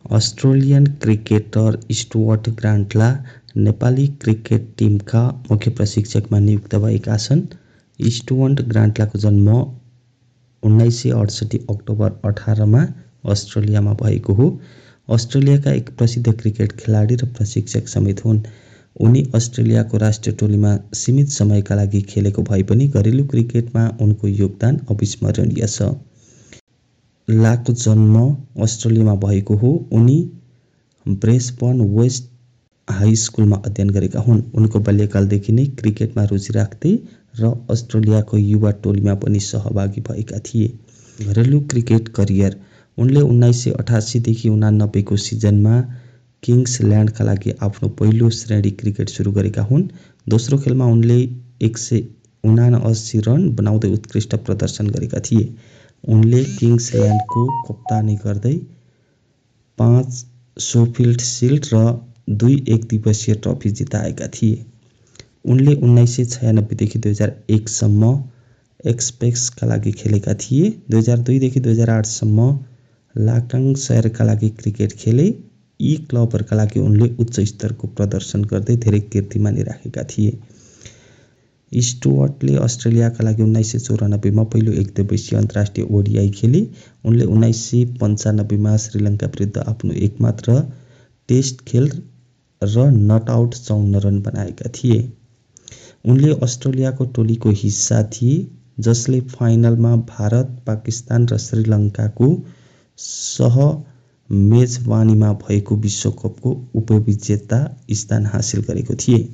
Australian cricketer Stuart ब्रान्डला Nepali cricket टिमका मुख्य प्रशिक्षकमा नियुक्त भएका छन्। स्टुअर्ट ब्रान्डलाको जन्म 1968 अक्टोबर 18 मा अस्ट्रेलियामा भएको हो। अस्ट्रेलियाका एक प्रसिद्ध क्रिकेट खेलाडी र प्रशिक्षक समेत हुन्। उनी अस्ट्रेलियाको राष्ट्रिय टोलीमा सीमित समयका लागि खेलेको भए पनि घरेलु क्रिकेटमा उनको योगदान अविस्मरणीय छ। लाको जन्म अस्ट्रेलियामा भएको हो। उनी ब्रिस्बन वेस्ट हाई स्कुलमा अध्ययन गरेका हुन्। उनको बाल्यकालदेखि नै क्रिकेटमा रुचि राख्दै र अस्ट्रेलियाको युवा टोलीमा पनि सहभागी भएका थिए। घरेलु क्रिकेट करियर उनले 1988 देखि 89 को सिजनमा किङ्सल्यान्डका लागि आफ्नो पहिलो श्रेणी क्रिकेट सुरु गरेका हुन्। दोस्रो खेलमा उनले 179 रन बनाउँदै उत्कृष्ट प्रदर्शन गरेका थिए। उनले किङ्सल्यान्डको कप्तानी गर्दै 5 सोफिल्ड सिल्ड र 2 एकदिवसीय ट्रफी जिताएका थिए। उनले 1996 देखि 2001 सम्म एक्सपेक्सका लागि खेलेका थिए। 2002 देखि 2008 सम्म लाङ्कासायरका लागि क्रिकेट खेले। यी क्लबहरूका लागि उनले उच्च स्तरको प्रदर्शन गर्दै धेरै कीर्तिमानी राखेका थिए। स्टुअर्टले अस्ट्रेलियाका लागि 1994 मा पहिलो एकदिवसीय अन्तर्राष्ट्रिय ओडिआई खेले। उनले 1995 मा श्रीलङ्का विरुद्ध आफ्नो एकमात्र टेस्ट खेल र नट आउट 54 रन बनाएका थिए। उनले अस्ट्रेलियाको टोलीको हिस्सा थिए जसले फाइनलमा भारत, पाकिस्तान र श्रीलङ्काको सह-मेजबानीमा भएको विश्वकपको उपविजेता स्थान हासिल गरेको थिए।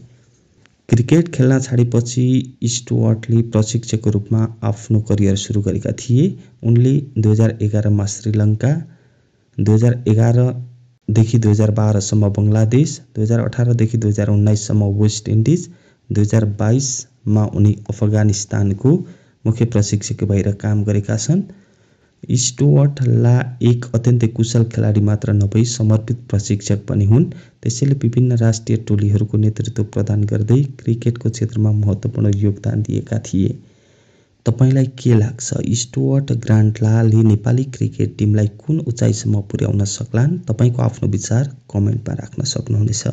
क्रिकेट खेल्न छाडेपछि स्टुअर्टले प्रशिक्षकको रूपमा आफ्नो करियर सुरु गरेका थिए। उनले 2011 मा श्रीलङ्का, 2011 देखि 2012 सम्म बङ्गलादेश, 2018 देखि 2019 सम्म वेस्ट इन्डिज, 2022 मा उनी अफगानिस्तानको मुख्य प्रशिक्षक भएर काम गरेका छन्। स्टुअर्ट ला एक अत्यन्तै कुशल खेलाडी मात्र नभई समर्पित प्रशिक्षक पनि हुन्। त्यसैले विभिन्न राष्ट्रिय टोलीहरूको नेतृत्व प्रदान गर्दै क्रिकेटको क्षेत्रमा महत्त्वपूर्ण योगदान दिएका थिए। तपाईलाई के लाग्छ, स्टुअर्ट ब्रान्डलाले नेपाली क्रिकेट टिमलाई कुन उचाइसम्म पुर्याउन सक्लान्? तपाईको आफ्नो विचार कमेन्टमा राख्न सक्नुहुनेछ।